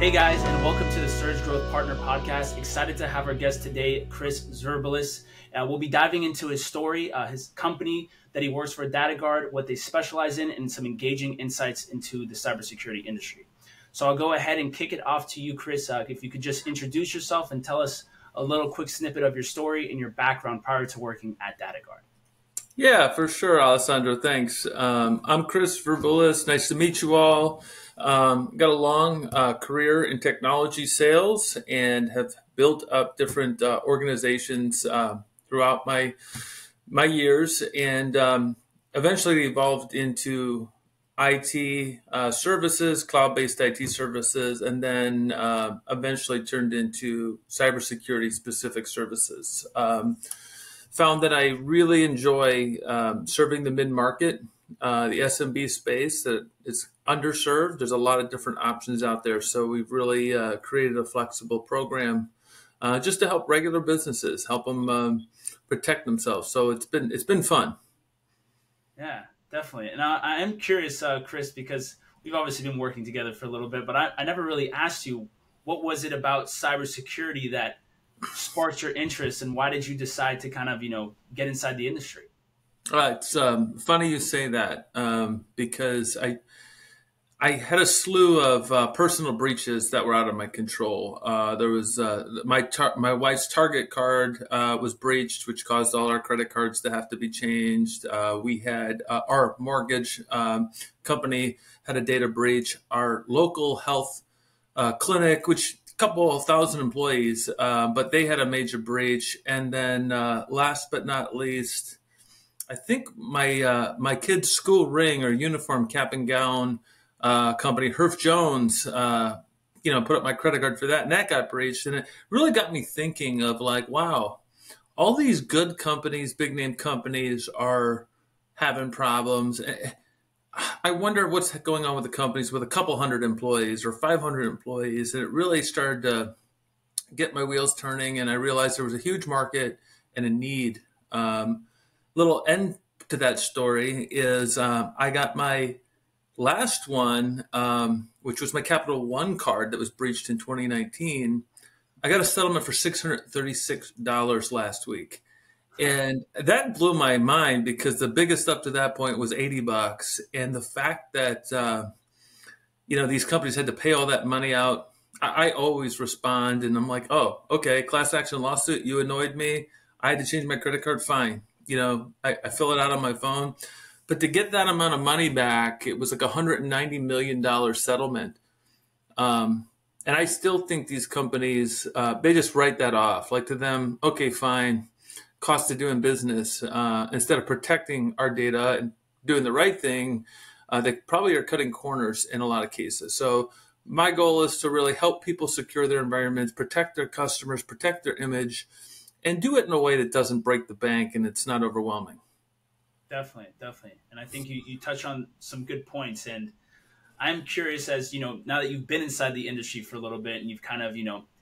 Hey guys, and welcome to the Surge Growth Partner Podcast. Excited to have our guest today, Chris Zvirbulis. We'll be diving into his story, his company that he works for, DataGuard, what they specialize in, and some engaging insights into the cybersecurity industry. So I'll go ahead and kick it off to you, Chris. If you could just introduce yourself and tell us a little quick snippet of your story and your background prior to working at DataGuard. Yeah, for sure, Alessandro. Thanks. I'm Chris Zvirbulis. Nice to meet you all. Got a long career in technology sales and have built up different organizations throughout my years, and eventually evolved into IT services, cloud-based IT services, and then eventually turned into cybersecurity specific services. Found that I really enjoy serving the mid-market, the SMB space that is underserved. There's a lot of different options out there. So we've really created a flexible program just to help regular businesses, help them protect themselves. So it's been fun. Yeah, definitely. And I am curious, Chris, because we've obviously been working together for a little bit, but I never really asked you, what was it about cybersecurity that sparked your interest, and why did you decide to kind of, get inside the industry? It's funny you say that because I had a slew of personal breaches that were out of my control. There was my wife's Target card was breached, which caused all our credit cards to have to be changed. We had our mortgage company had a data breach. Our local health clinic, which couple of thousand employees, but they had a major breach. And then last but not least, I think my kid's school ring or uniform cap and gown company, Herf Jones, put up my credit card for that, and that got breached. And it really got me thinking of like, wow, all these good companies, big name companies are having problems. I wonder what's going on with the companies with a couple hundred employees or 500 employees. And it really started to get my wheels turning. And I realized there was a huge market and a need. Little end to that story is I got my last one, which was my Capital One card that was breached in 2019. I got a settlement for $636 last week. And that blew my mind because the biggest up to that point was $80. And the fact that, these companies had to pay all that money out, I always respond and I'm like, oh, okay, class action lawsuit, you annoyed me. I had to change my credit card, fine. I fill it out on my phone. But to get that amount of money back, it was like $190 million settlement. And I still think these companies, they just write that off. Like to them, okay, fine. Cost of doing business, instead of protecting our data and doing the right thing, they probably are cutting corners in a lot of cases. So my goal is to really help people secure their environments, protect their customers, protect their image, and do it in a way that doesn't break the bank and it's not overwhelming. Definitely. And I think you touch on some good points. And I'm curious, as now that you've been inside the industry for a little bit and you've kind of,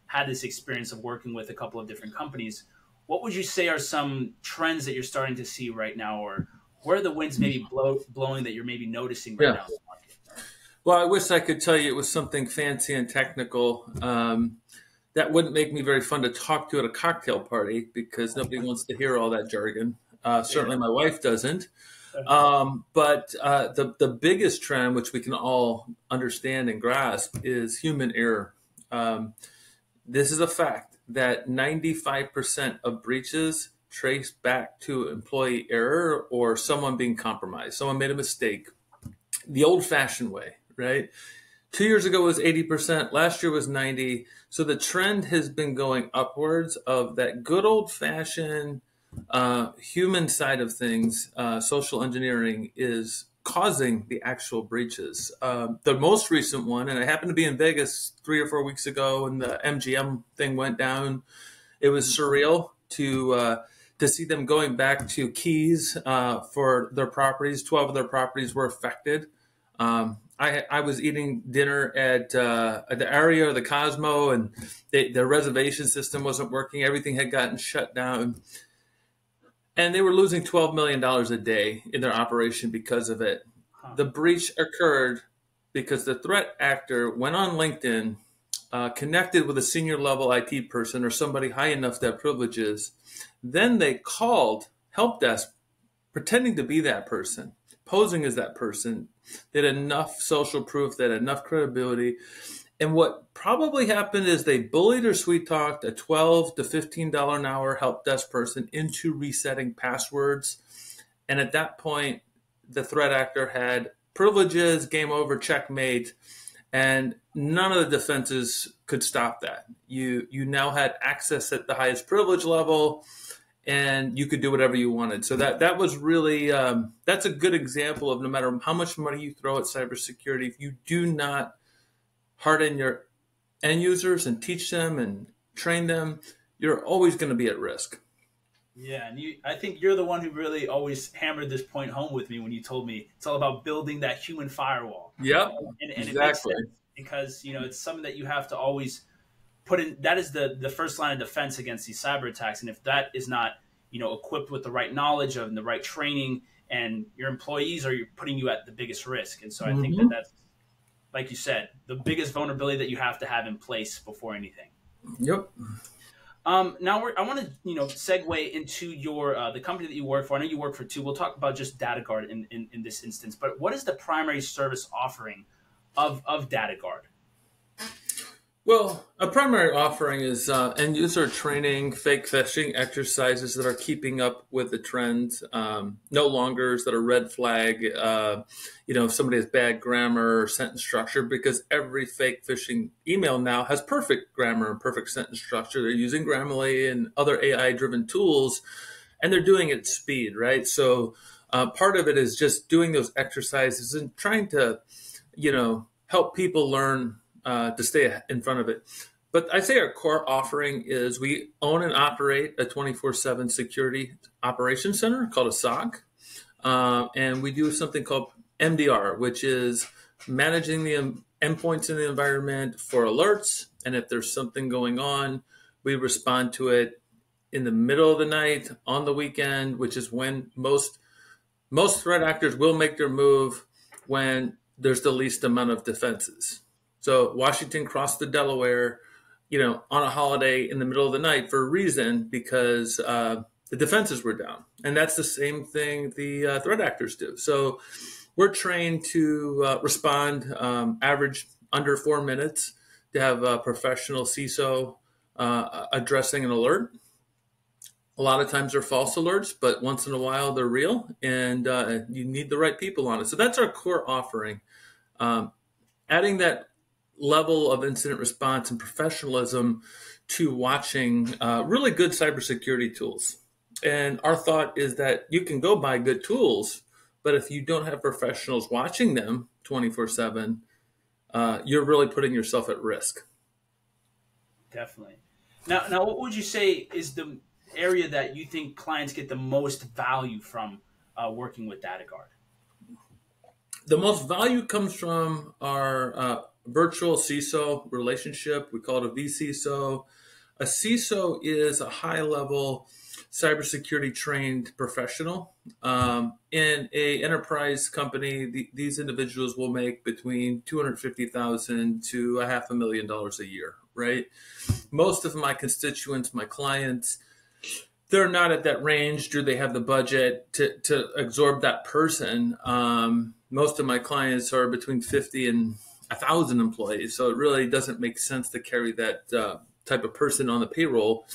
had this experience of working with a couple of different companies, what would you say are some trends that you're starting to see right now, or where are the winds maybe blowing that you're maybe noticing right now in the market? Well, I wish I could tell you it was something fancy and technical. That wouldn't make me very fun to talk to at a cocktail party because nobody wants to hear all that jargon. Certainly my wife doesn't. But the biggest trend, which we can all understand and grasp, is human error. This is a fact that 95% of breaches trace back to employee error or someone being compromised. Someone made a mistake the old-fashioned way, right? 2 years ago was 80%. Last year was 90%. So the trend has been going upwards of that good old-fashioned human side of things. Social engineering is causing the actual breaches. The most recent one, and I happened to be in Vegas 3 or 4 weeks ago, and the MGM thing went down. It was surreal to see them going back to keys for their properties. 12 of their properties were affected. I was eating dinner at the Aria or the Cosmo, and their reservation system wasn't working. Everything had gotten shut down. And they were losing $12 million a day in their operation because of it. The breach occurred because the threat actor went on LinkedIn, connected with a senior level IT person or somebody high enough to have privileges. Then they called help desk pretending to be that person, posing as that person. They had enough social proof, they had enough credibility. And what probably happened is they bullied or sweet talked a $12 to $15 an hour help desk person into resetting passwords. And at that point, the threat actor had privileges, game over, checkmate, and none of the defenses could stop that. You now had access at the highest privilege level, and you could do whatever you wanted. So that was really, that's a good example of no matter how much money you throw at cybersecurity, if you do not harden your end users and teach them and train them, you're always going to be at risk. Yeah, and I think you're the one who really always hammered this point home with me when you told me it's all about building that human firewall. Yep, and exactly. It makes sense because it's something that you have to always put in. That is the first line of defense against these cyber attacks, and if that is not equipped with the right knowledge of and the right training, and your employees are putting you at the biggest risk. And so I think that's, like you said, the biggest vulnerability that you have to have in place before anything. Yep. Now I want to segue into your the company that you work for. I know you work for two. We'll talk about just DataGuard in this instance. But what is the primary service offering of DataGuard? Well, a primary offering is end user training, fake phishing exercises that are keeping up with the trends, no longers that are red flag, if somebody has bad grammar or sentence structure, because every fake phishing email now has perfect grammar and perfect sentence structure. They're using Grammarly and other AI-driven tools, and they're doing it at speed, right? So part of it is just doing those exercises and trying to, help people learn to stay in front of it. But I'd say our core offering is we own and operate a 24/7 security operations center called a SOC. And we do something called MDR, which is managing the endpoints in the environment for alerts. And if there's something going on, we respond to it in the middle of the night, on the weekend, which is when most threat actors will make their move when there's the least amount of defenses. So Washington crossed the Delaware, on a holiday in the middle of the night for a reason, because the defenses were down. And that's the same thing the threat actors do. So we're trained to respond average under 4 minutes, to have a professional CISO addressing an alert. A lot of times they're false alerts, but once in a while they're real, and you need the right people on it. So that's our core offering. Adding that level of incident response and professionalism to watching really good cybersecurity tools. And our thought is that you can go buy good tools, but if you don't have professionals watching them 24/7, you're really putting yourself at risk. Definitely. Now, what would you say is the area that you think clients get the most value from working with DataGuard? The most value comes from our virtual CISO relationship. We call it a vCISO. A CISO is a high-level cybersecurity trained professional. In a enterprise company, these individuals will make between $250,000 to $500,000 a year, right? Most of my constituents, my clients, they're not at that range. Do they have the budget to absorb that person? Most of my clients are between 50 and 1,000 employees. So it really doesn't make sense to carry that type of person on the payroll.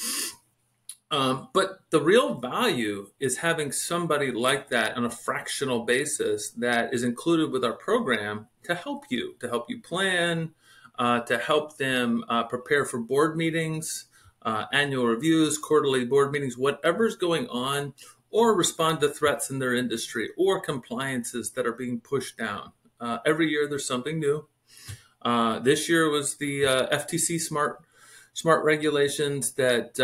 But the real value is having somebody like that on a fractional basis that is included with our program to help you plan, to help them prepare for board meetings, annual reviews, quarterly board meetings, whatever's going on, or respond to threats in their industry or compliances that are being pushed down. Every year there's something new. This year was the FTC smart regulations that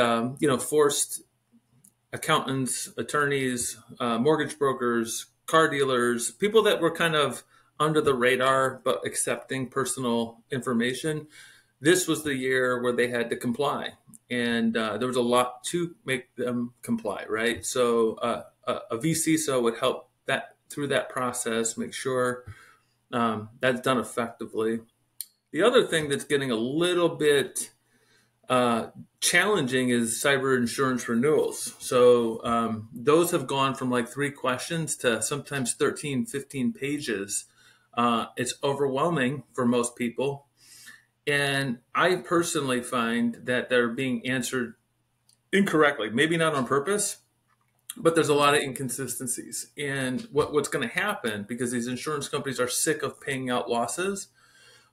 forced accountants, attorneys, mortgage brokers, car dealers, people that were kind of under the radar but accepting personal information. This was the year where they had to comply, and there was a lot to make them comply, right? So a vCISO would help that through that process, make sure that's done effectively. The other thing that's getting a little bit challenging is cyber insurance renewals. So those have gone from like 3 questions to sometimes 13, 15 pages. It's overwhelming for most people. And I personally find that they're being answered incorrectly, maybe not on purpose, but there's a lot of inconsistencies. And what's going to happen, because these insurance companies are sick of paying out losses,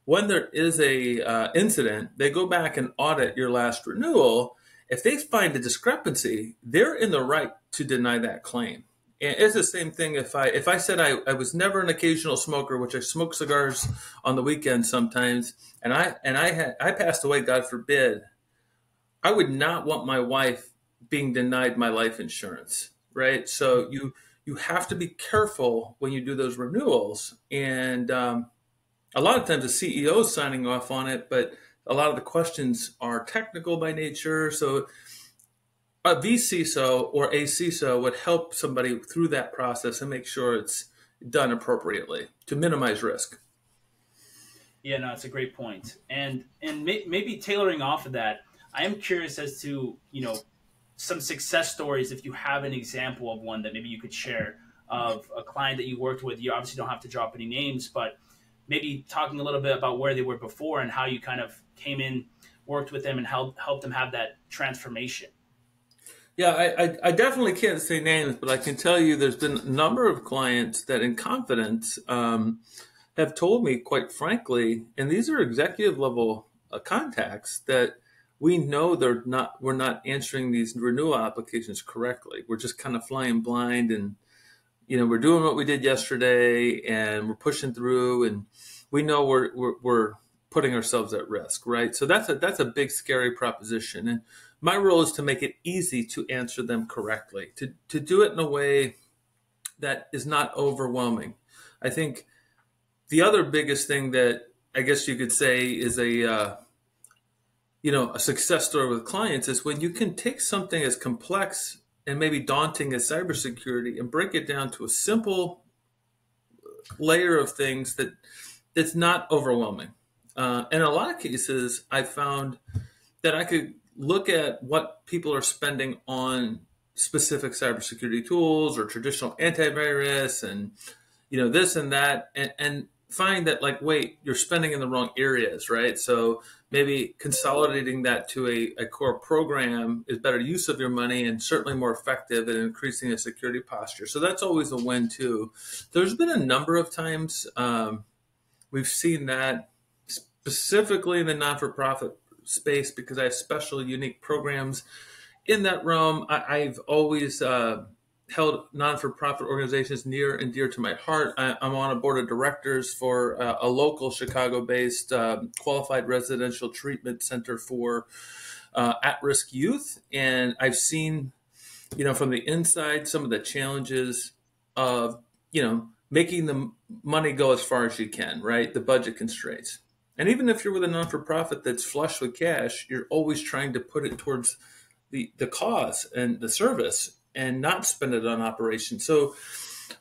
when there is a incident, they go back and audit your last renewal. If they find a discrepancy, they're in the right to deny that claim. And it's the same thing if I said I was never an occasional smoker, which I smoke cigars on the weekend sometimes, and I passed away, God forbid, I would not want my wife being denied my life insurance, right? So you have to be careful when you do those renewals, and a lot of times the CEO is signing off on it, but a lot of the questions are technical by nature. So a VCISO or a CISO would help somebody through that process and make sure it's done appropriately to minimize risk. Yeah, no, it's a great point. And maybe tailoring off of that, I am curious as to, some success stories, if you have an example of one that maybe you could share of a client that you worked with. You obviously don't have to drop any names, but maybe talking a little bit about where they were before and how you kind of came in, worked with them, and helped them have that transformation. Yeah, I definitely can't say names, but I can tell you there's been a number of clients that in confidence have told me, quite frankly, and these are executive level contacts, that we know we're not answering these renewal applications correctly. We're just kind of flying blind, and we're doing what we did yesterday, and we're pushing through, and we know we're putting ourselves at risk, right? So that's a big, scary proposition. And my role is to make it easy to answer them correctly, to do it in a way that is not overwhelming. I think the other biggest thing that I guess you could say is a success story with clients is when you can take something as complex and maybe daunting as cybersecurity and break it down to a simple layer of things that's not overwhelming. In a lot of cases, I found that I could look at what people are spending on specific cybersecurity tools or traditional antivirus and this and that, and find that, like, wait, you're spending in the wrong areas, right? So maybe consolidating that to a core program is better use of your money and certainly more effective in increasing a security posture. So that's always a win too. There's been a number of times we've seen that, specifically in the non-for-profit space, because I have special, unique programs in that realm. I've always held non-for-profit organizations near and dear to my heart. I'm on a board of directors for a local Chicago-based qualified residential treatment center for at-risk youth. And I've seen, from the inside, some of the challenges of, making the money go as far as you can, right? The budget constraints. And even if you're with a non-for-profit that's flush with cash, you're always trying to put it towards the cause and the service and not spend it on operations. So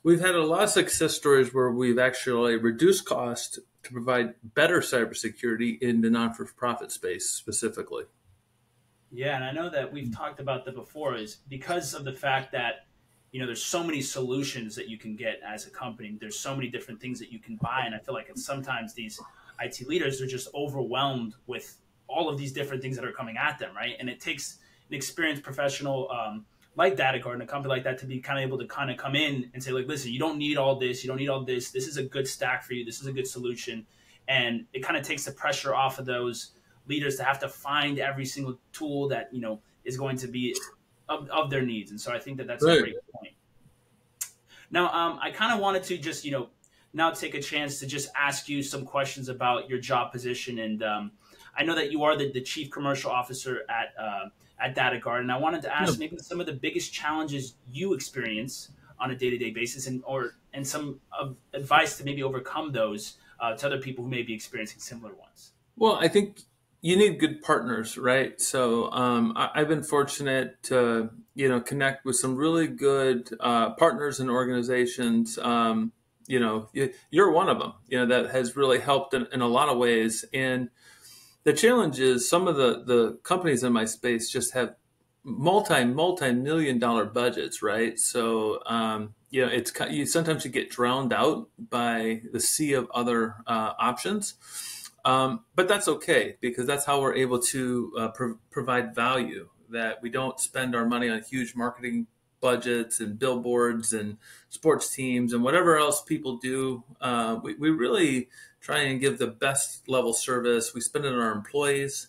we've had a lot of success stories where we've actually reduced cost to provide better cybersecurity in the non-for-profit space specifically. Yeah, and I know that we've talked about that before, is because of the fact that there's so many solutions that you can get as a company. There's so many different things that you can buy, and I feel like sometimes these IT leaders are just overwhelmed with all of these different things that are coming at them, right? And it takes an experienced professional like DataGuard and a company like that to be kind of able to kind of come in and say, like, listen, you don't need all this. You don't need all this. This is a good stack for you. This is a good solution. And it kind of takes the pressure off of those leaders to have to find every single tool that, is going to be of their needs. And so I think that that's a great point. Now, I kind of wanted to just, now take a chance to just ask you some questions about your job position. And I know that you are the chief commercial officer at DataGuard, and I wanted to ask maybe some of the biggest challenges you experience on a day-to-day basis, and some advice to maybe overcome those to other people who may be experiencing similar ones. Well, I think you need good partners, right? So I've been fortunate to connect with some really good partners and organizations. you're one of them, that has really helped in a lot of ways. And the challenge is some of the companies in my space just have multi-million dollar budgets, right? So, sometimes you get drowned out by the sea of other options. But that's okay, because that's how we're able to provide value, that we don't spend our money on huge marketing budgets and billboards and sports teams and whatever else people do. We really try and give the best level service. We spend it on our employees,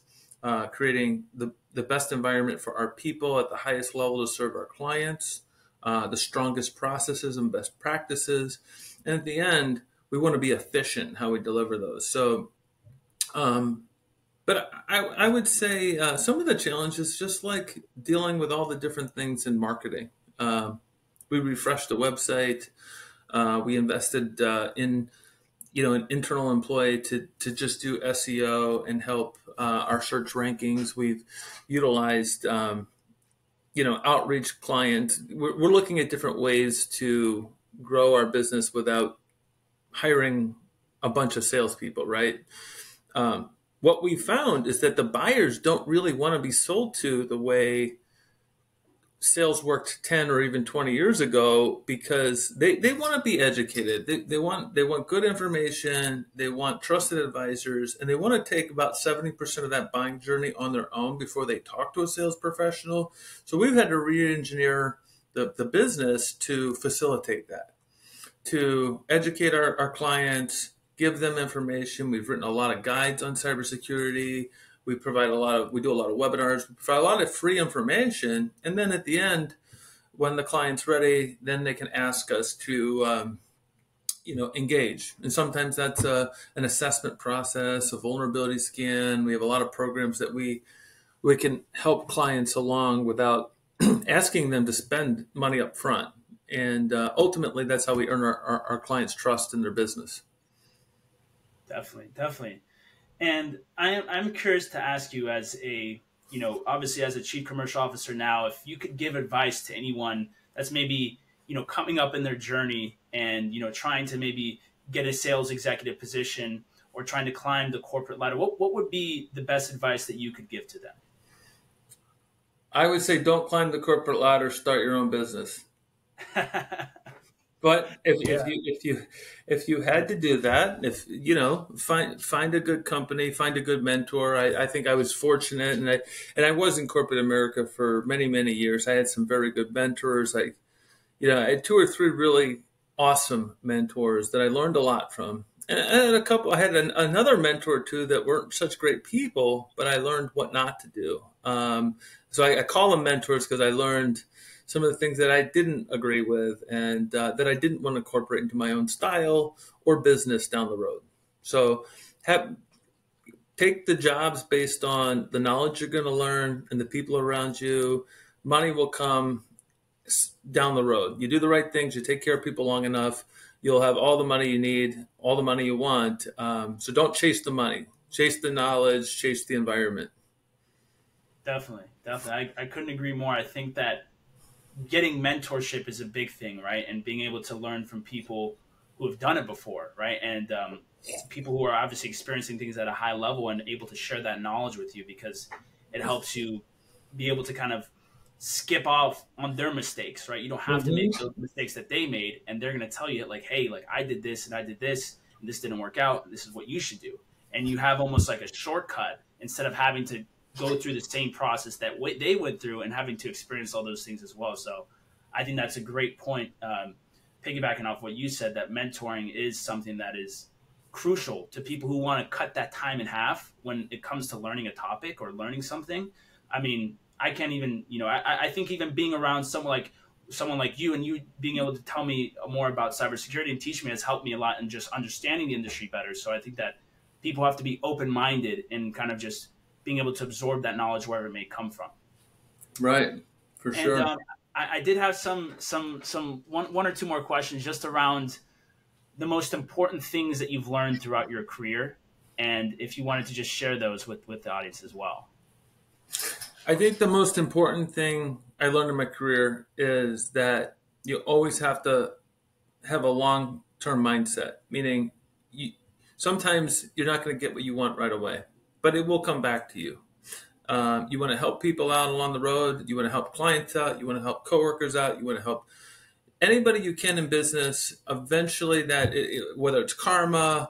creating the best environment for our people at the highest level to serve our clients, the strongest processes and best practices. And at the end, we want to be efficient in how we deliver those. So, but I would say some of the challenges, just like dealing with all the different things in marketing. We refreshed the website. We invested in an internal employee to just do SEO and help our search rankings. We've utilized outreach clients. We're looking at different ways to grow our business without hiring a bunch of salespeople, right? What we found is that the buyers don't really want to be sold to the way sales worked 10 or even 20 years ago, because they want to be educated. They want good information. They want trusted advisors, and they want to take about 70% of that buying journey on their own before they talk to a sales professional. So we've had to re-engineer the business to facilitate that, to educate our clients, give them information. We've written a lot of guides on cybersecurity. We do a lot of webinars. We provide a lot of free information. And then at the end, when the client's ready, then they can ask us to, engage. And sometimes that's an assessment process, a vulnerability scan. We have a lot of programs that we can help clients along without asking them to spend money up front. And ultimately, that's how we earn our clients' trust in their business. Definitely. And I'm curious to ask you, as obviously as a chief commercial officer now, if you could give advice to anyone that's maybe, coming up in their journey and, trying to maybe get a sales executive position or trying to climb the corporate ladder, what would be the best advice that you could give to them? I would say don't climb the corporate ladder, start your own business. But if you had to do that, find a good company, find a good mentor. I think I was fortunate, and I was in corporate America for many years. I had some very good mentors. I had 2 or 3 really awesome mentors that I learned a lot from, and I had another mentor or two that weren't such great people, but I learned what not to do. So I call them mentors because I learned some of the things that I didn't agree with and that I didn't want to incorporate into my own style or business down the road. So take the jobs based on the knowledge you're going to learn and the people around you. Money will come down the road. You do the right things, you take care of people long enough, you'll have all the money you need, all the money you want. So don't chase the money, chase the knowledge, chase the environment. Definitely. I couldn't agree more. I think that getting mentorship is a big thing, right? And being able to learn from people who have done it before, right? And people who are obviously experiencing things at a high level and able to share that knowledge with you, because it helps you be able to kind of skip off on their mistakes, right? You don't have to make those mistakes that they made, and they're going to tell you like, hey, like I did this and I did this and this didn't work out, and this is what you should do. And you have almost like a shortcut instead of having to go through the same process that they went through and having to experience all those things as well. So I think that's a great point. Piggybacking off what you said, that mentoring is something that is crucial to people who want to cut that time in half when it comes to learning a topic or learning something. I mean, I can't even, I think even being around someone like you and you being able to tell me more about cybersecurity and teach me has helped me a lot in just understanding the industry better. So I think that people have to be open-minded and kind of just being able to absorb that knowledge wherever it may come from. Right, for sure. And I did have some one or two more questions just around the most important things that you've learned throughout your career, and if you wanted to just share those with the audience as well. I think the most important thing I learned in my career is that you always have to have a long term mindset, meaning sometimes you're not going to get what you want right away, but it will come back to you. You want to help people out along the road. You want to help clients out. You want to help coworkers out. You want to help anybody you can in business. Eventually, whether it's karma,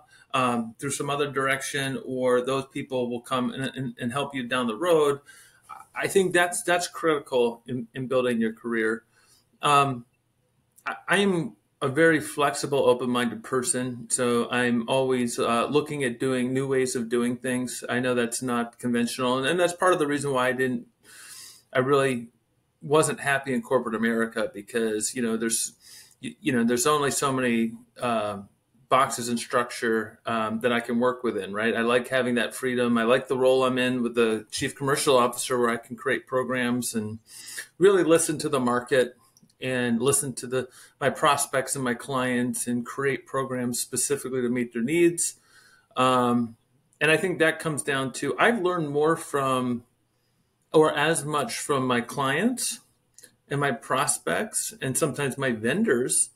through some other direction, or those people will come and help you down the road. I think that's critical in building your career. I am a very flexible, open-minded person, so I'm always looking at doing new ways of doing things. I know that's not conventional, and that's part of the reason why I really wasn't happy in corporate America, because there's only so many boxes and structure that I can work within, right? I like having that freedom. I like the role I'm in with the chief commercial officer, where I can create programs and really listen to the market and listen to my prospects and my clients and create programs specifically to meet their needs. And I think that comes down to, I've learned more from, or as much from, my clients and my prospects and sometimes my vendors.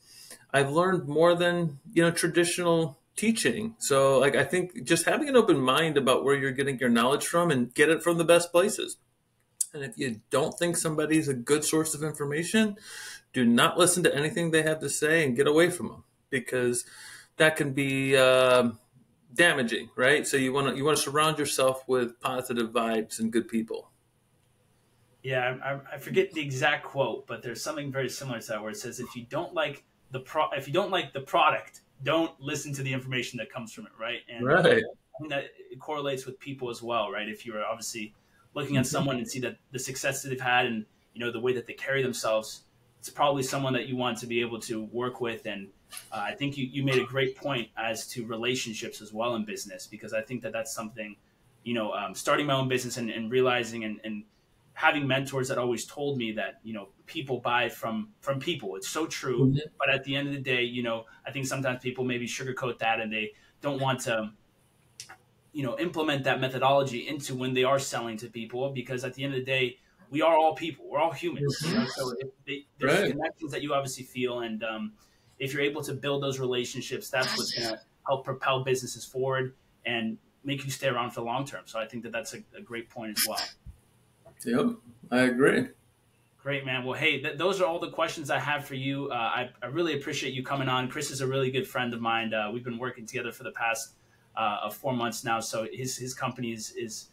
I've learned more than, traditional teaching. So I think just having an open mind about where you're getting your knowledge from, and get it from the best places. And if you don't think somebody's a good source of information, do not listen to anything they have to say and get away from them, because that can be damaging, right? So you want to surround yourself with positive vibes and good people. Yeah, I forget the exact quote, but there's something very similar to that, where it says, if you don't like the product, don't listen to the information that comes from it, right? And right. I think that it correlates with people as well, right? If you're obviously looking at someone and see that the success that they've had, and the way that they carry themselves, it's probably someone that you want to be able to work with. And I think you made a great point as to relationships as well in business, because I think that that's something, starting my own business and realizing and having mentors that always told me that, people buy from people. It's so true. Mm-hmm. But at the end of the day, I think sometimes people maybe sugarcoat that, and they don't want to, implement that methodology into when they are selling to people, because at the end of the day, we are all people. We're all humans. So there's connections that you obviously feel. And if you're able to build those relationships, that's what's going to help propel businesses forward and make you stay around for the long term. So I think that that's a great point as well. Yep, I agree. Great, man. Well, hey, those are all the questions I have for you. I really appreciate you coming on. Chris is a really good friend of mine. We've been working together for the past 4 months now. So his company is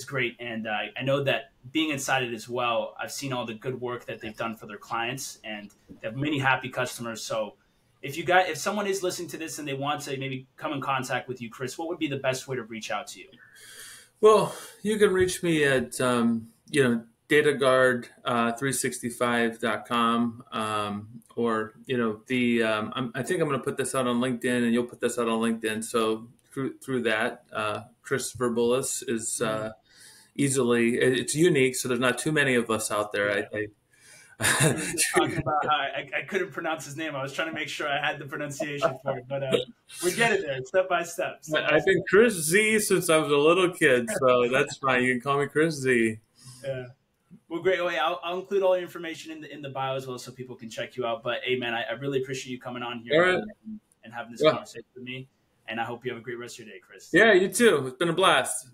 great. And I know that being inside it as well, I've seen all the good work that they've done for their clients, and they have many happy customers. So if someone is listening to this and they want to maybe come in contact with you, Chris, what would be the best way to reach out to you? Well, you can reach me at, DataGuard365.com, or, I think I'm going to put this out on LinkedIn, and you'll put this out on LinkedIn. So through that, Chris Zvirbulis is it's unique. So there's not too many of us out there. Talking about how I couldn't pronounce his name. I was trying to make sure I had the pronunciation for it, but we're getting there step by step. I've been Chris Z since I was a little kid, so that's fine. You can call me Chris Z. Yeah. Well, great. I'll include all your information in the bio as well, so people can check you out. But hey, man, I really appreciate you coming on here and having this conversation with me. And I hope you have a great rest of your day, Chris. Yeah, you too. It's been a blast.